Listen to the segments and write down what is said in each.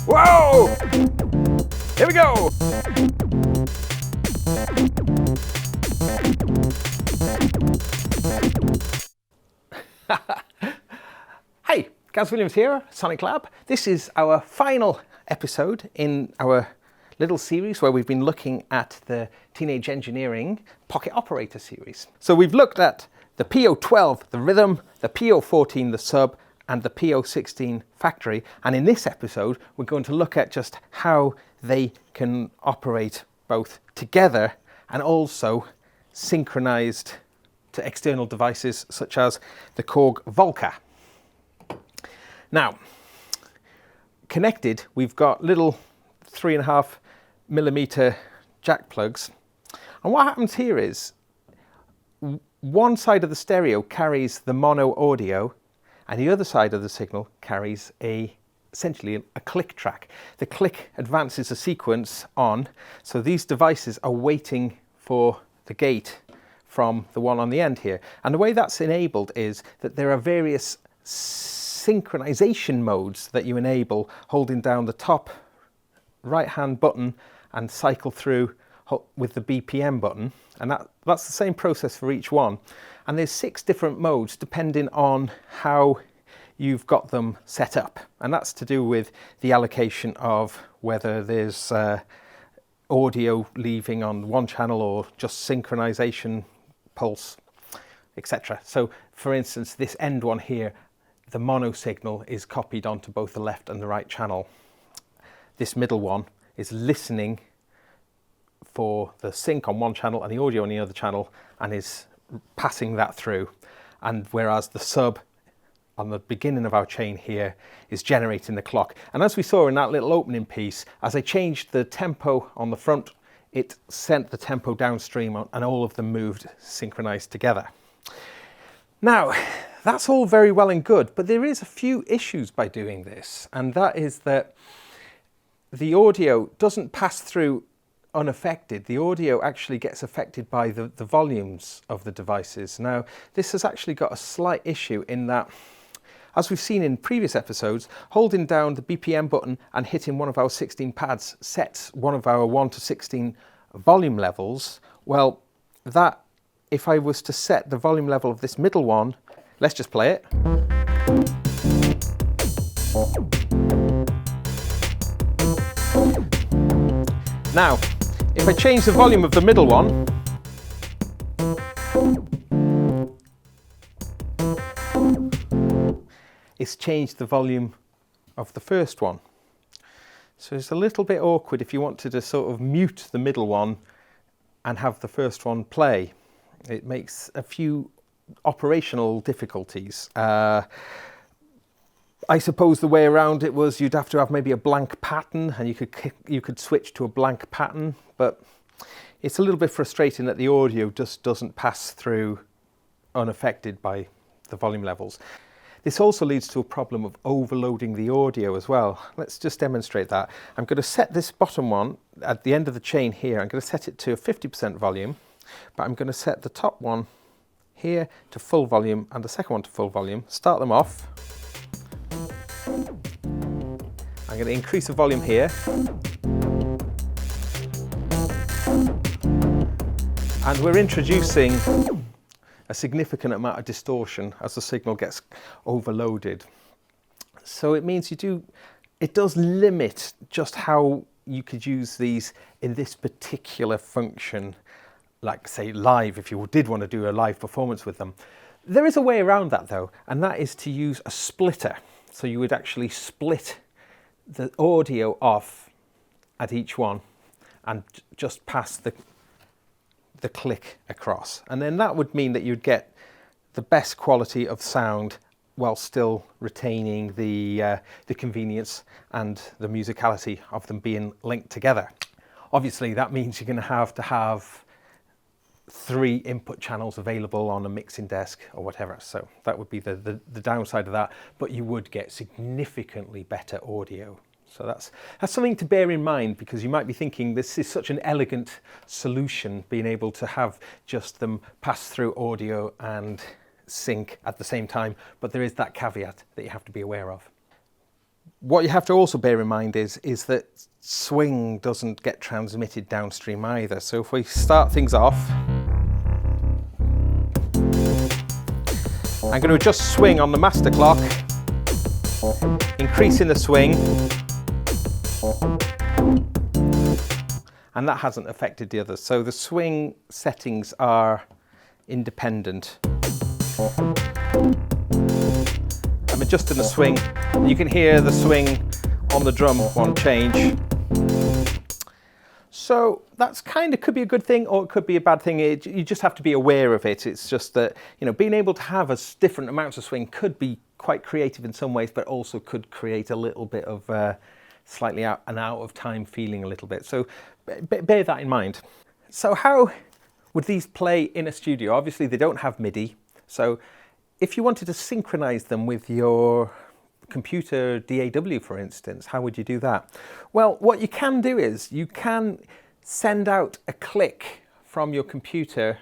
Whoa! Here we go! Hey, Gaz Williams here, Sonic Lab. This is our final episode in our little series where we've been looking at the Teenage Engineering Pocket Operator series. So we've looked at the P012, the rhythm, the P014, the sub, and the P016 factory, and in this episode we're going to look at just how they can operate both together and also synchronized to external devices such as the Korg Volca. Now, connected, we've got little 3.5mm jack plugs, and what happens here is one side of the stereo carries the mono audio and the other side of the signal carries essentially a click track. The click advances a sequence on, so these devices are waiting for the gate from the one on the end here. And the way that's enabled is that there are various synchronization modes that you enable holding down the top right hand button and cycle through with the BPM button. And that's the same process for each one. And there's 6 different modes depending on how you've got them set up. And that's to do with the allocation of whether there's audio leaving on one channel or just synchronization pulse, etc. So for instance, this end one here, the mono signal is copied onto both the left and the right channel. This middle one is listening for the sync on one channel and the audio on the other channel and is passing that through. And whereas the sub on the beginning of our chain here is generating the clock. And as we saw in that little opening piece, as I changed the tempo on the front, it sent the tempo downstream and all of them moved synchronized together. Now, that's all very well and good, but there is a few issues by doing this, and that is that the audio doesn't pass through unaffected. The audio actually gets affected by the volumes of the devices. Now, this has actually got a slight issue in that, as we've seen in previous episodes, holding down the BPM button and hitting one of our 16 pads sets one of our 1 to 16 volume levels. Well, that, if I was to set the volume level of this middle one, let's just play it. Now, if I change the volume of the middle one, it's changed the volume of the first one. So it's a little bit awkward if you wanted to sort of mute the middle one and have the first one play. It makes a few operational difficulties. I suppose the way around it was you'd have to have maybe a blank pattern, and you could switch to a blank pattern, but it's a little bit frustrating that the audio just doesn't pass through unaffected by the volume levels. This also leads to a problem of overloading the audio as well. Let's just demonstrate that. I'm going to set this bottom one at the end of the chain here. I'm going to set it to 50% volume, but I'm going to set the top one here to full volume and the second one to full volume. Start them off. I'm going to increase the volume here. And we're introducing a significant amount of distortion as the signal gets overloaded. So it means it does limit just how you could use these in this particular function, like say live, if you did want to do a live performance with them. There is a way around that though, and that is to use a splitter. So you would actually split the audio off at each one and just pass the click across. And then that would mean that you'd get the best quality of sound while still retaining the convenience and the musicality of them being linked together. Obviously that means you're going to have 3 input channels available on a mixing desk or whatever. So that would be the downside of that, but you would get significantly better audio. So that's something to bear in mind, because you might be thinking this is such an elegant solution, being able to have just them pass through audio and sync at the same time, but there is that caveat that you have to be aware of. What you have to also bear in mind is that swing doesn't get transmitted downstream either. So if we start things off, I'm going to adjust swing on the master clock, increasing the swing, and that hasn't affected the others. So the swing settings are independent. I'm adjusting the swing. You can hear the swing on the drum one change. So that's could be a good thing, or it could be a bad thing. You just have to be aware of it. It's just that, you know, being able to have different amounts of swing could be quite creative in some ways, but also could create a little bit of slightly out of time feeling a little bit. So bear that in mind. So how would these play in a studio? Obviously they don't have MIDI. So if you wanted to synchronize them with your computer DAW, for instance, how would you do that? Well, what you can do is you can send out a click from your computer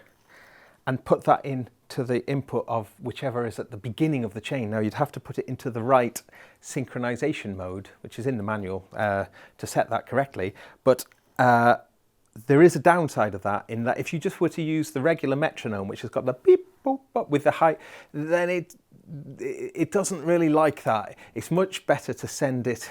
and put that into the input of whichever is at the beginning of the chain. Now you'd have to put it into the right synchronization mode, which is in the manual, to set that correctly. But there is a downside of that, in that if you just were to use the regular metronome, which has got the beep, boop, boop, with the high, then it doesn't really like that. It's much better to send it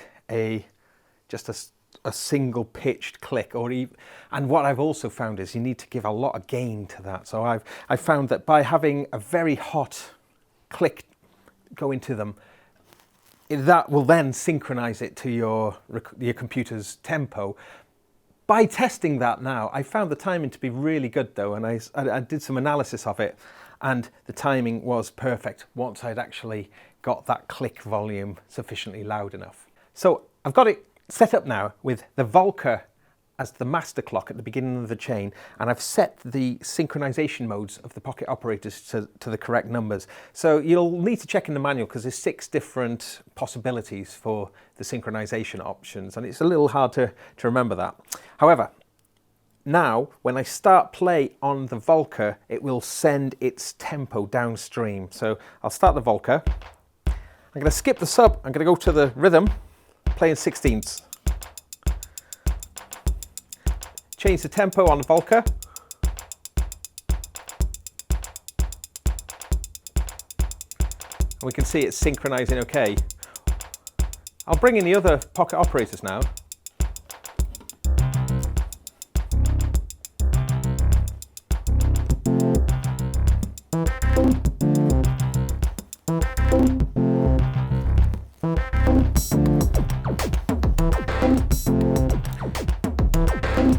just a single pitched click, and what I've also found is you need to give a lot of gain to that. So I've found that by having a very hot click go into them, that will then synchronize it to your computer's tempo. By testing that now, I found the timing to be really good though, and I did some analysis of it, and the timing was perfect once I'd actually got that click volume sufficiently loud enough. So I've got it set up now with the Volker as the master clock at the beginning of the chain, and I've set the synchronization modes of the pocket operators to the correct numbers. So you'll need to check in the manual, because there's 6 different possibilities for the synchronization options, and it's a little hard to remember that. However, now when I start play on the Volker, it will send its tempo downstream. So I'll start the Volker. I'm going to skip the sub. I'm going to go to the rhythm, playing 16ths. Change the tempo on the Volker. And we can see it's synchronizing okay. I'll bring in the other pocket operators now.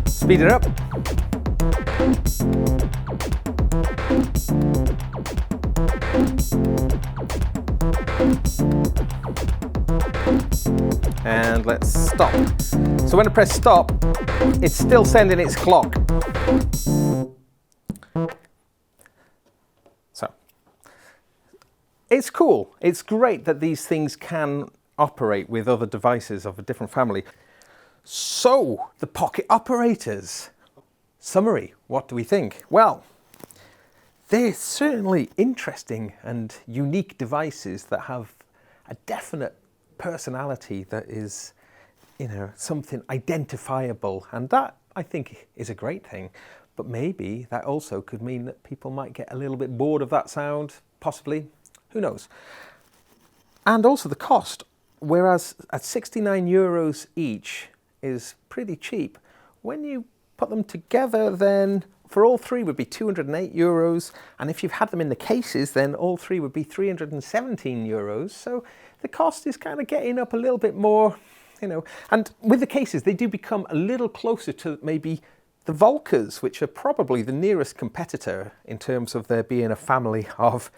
Speed it up. And let's stop. So when I press stop, it's still sending its clock. So it's cool. It's great that these things can operate with other devices of a different family. So, the pocket operators. Summary, what do we think? Well, they're certainly interesting and unique devices that have a definite personality that is, you know, something identifiable, and that, I think, is a great thing. But maybe that also could mean that people might get a little bit bored of that sound, possibly. Who knows? And also the cost, whereas at 69 euros each, is pretty cheap. When you put them together, then for all 3 would be 208 euros, and if you've had them in the cases, then all 3 would be 317 euros. So the cost is kind of getting up a little bit more, you know. And with the cases, they do become a little closer to maybe the Volkers, which are probably the nearest competitor in terms of there being a family of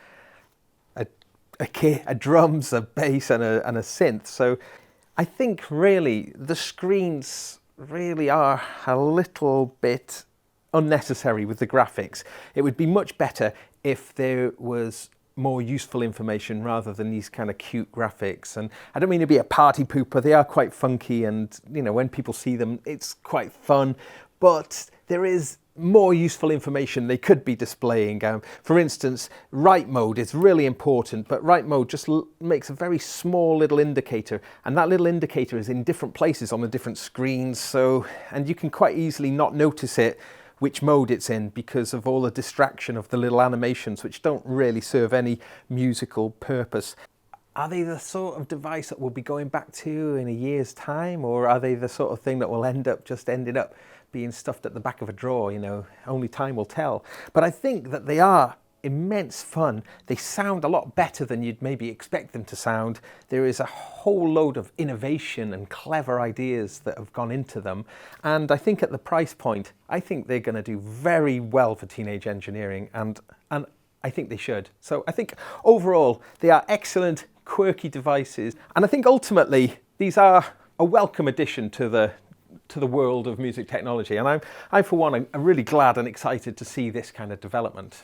a drums, a bass, and a synth. So I think really the screens really are a little bit unnecessary with the graphics. It would be much better if there was more useful information rather than these kind of cute graphics. And I don't mean to be a party pooper, they are quite funky, and you know, when people see them it's quite fun, but there is more useful information they could be displaying. For instance, write mode is really important, but write mode just makes a very small little indicator, and that little indicator is in different places on the different screens, and you can quite easily not notice it which mode it's in because of all the distraction of the little animations which don't really serve any musical purpose. Are they the sort of device that we'll be going back to in a year's time, or are they the sort of thing that will ending up being stuffed at the back of a drawer? You know, only time will tell. But I think that they are immense fun. They sound a lot better than you'd maybe expect them to sound. There is a whole load of innovation and clever ideas that have gone into them. And I think at the price point, I think they're going to do very well for teenage engineering, and I think they should. So I think overall, they are excellent, quirky devices. And I think ultimately, these are a welcome addition to the world of music technology. And I for one, I'm really glad and excited to see this kind of development.